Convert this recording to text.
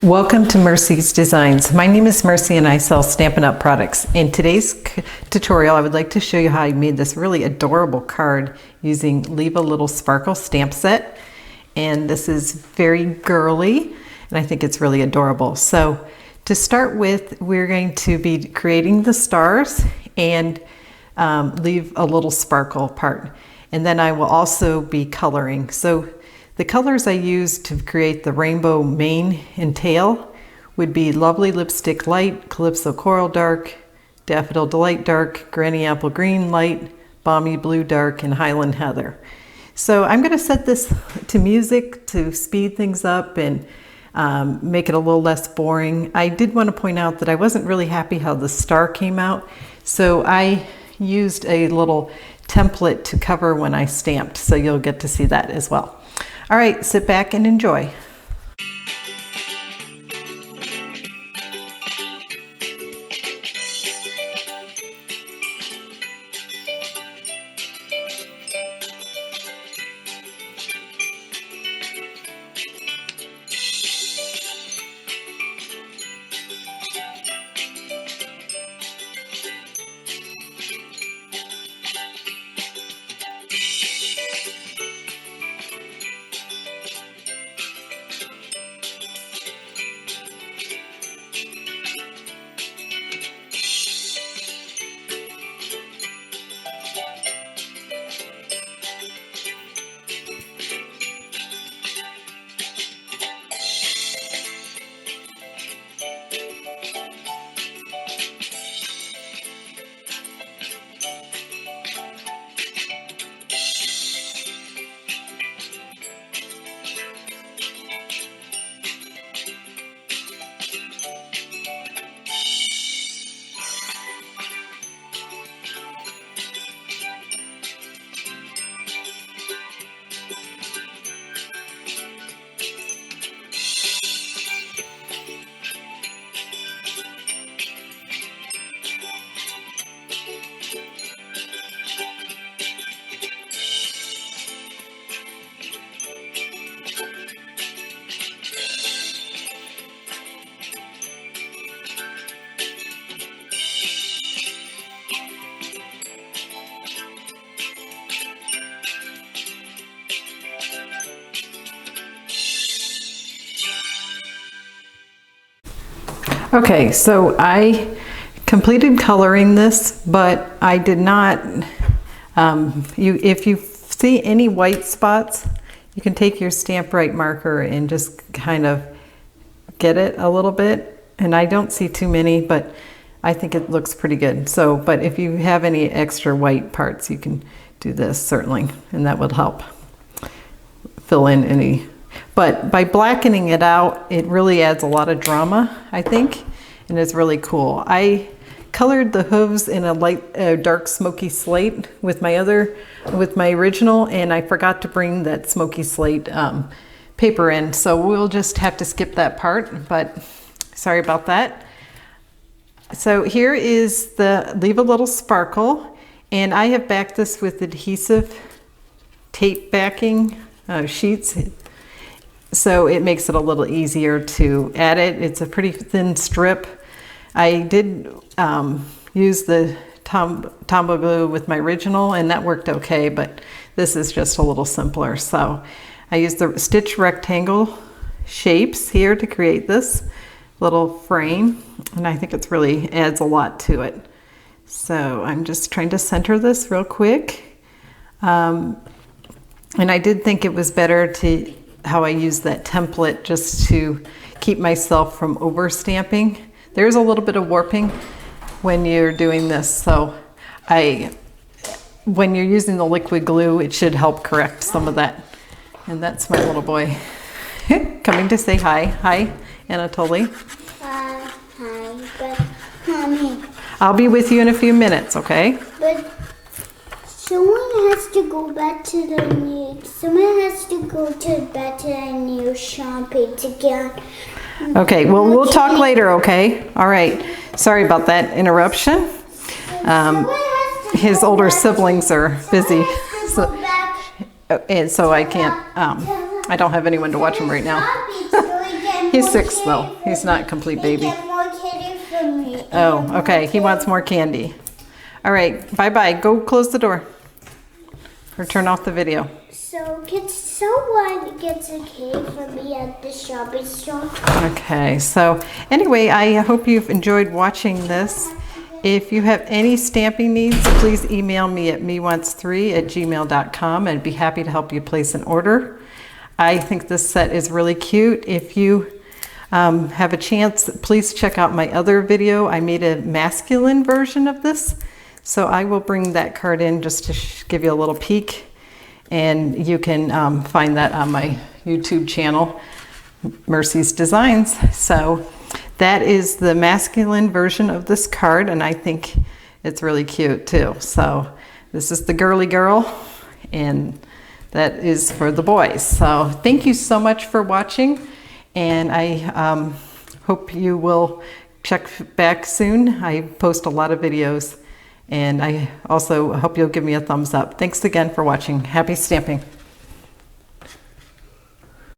Welcome to Mercy's Designs. My name is Mercy and I sell Stampin' Up! Products. In today's tutorial, I would like to show you how I made this really adorable card using Leave a Little Sparkle stamp set. And this is very girly and I think it's really adorable. So to start with, we're going to be creating the stars and leave a little sparkle part. And then I will also be coloring. So the colors I used to create the rainbow mane and tail would be Lovely Lipstick Light, Calypso Coral Dark, Daffodil Delight Dark, Granny Apple Green Light, Balmy Blue Dark, and Highland Heather. So I'm going to set this to music to speed things up and make it a little less boring. I did want to point out that I wasn't really happy how the star came out, so I used a little template to cover when I stamped, so you'll get to see that as well. All right, sit back and enjoy. Okay, so I completed coloring this, but I did not, if you see any white spots, you can take your Stamparite marker and just kind of get it a little bit. And I don't see too many, but I think it looks pretty good. So, but if you have any extra white parts, you can do this certainly, and that would help fill in any. But by blackening it out, it really adds a lot of drama, I think, and it's really cool. I colored the hooves in a light, dark smoky slate with my original, and I forgot to bring that smoky slate paper in, so we'll just have to skip that part, but sorry about that. So here is the Leave a Little Sparkle, and I have backed this with adhesive tape backing sheets. So it makes it a little easier to add it. It's a pretty thin strip. I did use the Tombow glue with my original and that worked okay, but this is just a little simpler. So I used the stitch rectangle shapes here to create this little frame, and I think it's really adds a lot to it. So I'm just trying to center this real quick. And I did think it was better to how I use that template just to keep myself from over stamping. There's a little bit of warping when you're doing this, so when you're using the liquid glue, it should help correct some of that. And that's my little boy coming to say hi. Hi, Anatoly. Hi, but Mommy. I'll be with you in a few minutes, okay? But someone has to go back to the new. Someone has to go back to the new shopping again. Okay, well, we'll talk later, okay? All right. Sorry about that interruption. His older siblings are busy, and so I can't. I don't have anyone to watch him right now. He's more 6 candy though. for He's me. not a complete They baby. get more candy from me. Oh, okay. He wants more candy. All right. Bye-bye. Go close the door. Or turn off the video. So, can someone get a cake for me at the shopping store? Okay. So anyway, I hope you've enjoyed watching this. If you have any stamping needs, please email me at mewants3@gmail.com. I'd be happy to help you place an order. I think this set is really cute. If you have a chance, please check out my other video. I made a masculine version of this. So I will bring that card in just to give you a little peek. And you can find that on my YouTube channel, Mercy's Designs. So that is the masculine version of this card, and I think it's really cute too. So this is the girly girl, and that is for the boys. So thank you so much for watching, and I hope you will check back soon. I post a lot of videos, and I also hope you'll give me a thumbs up. Thanks again for watching. Happy stamping.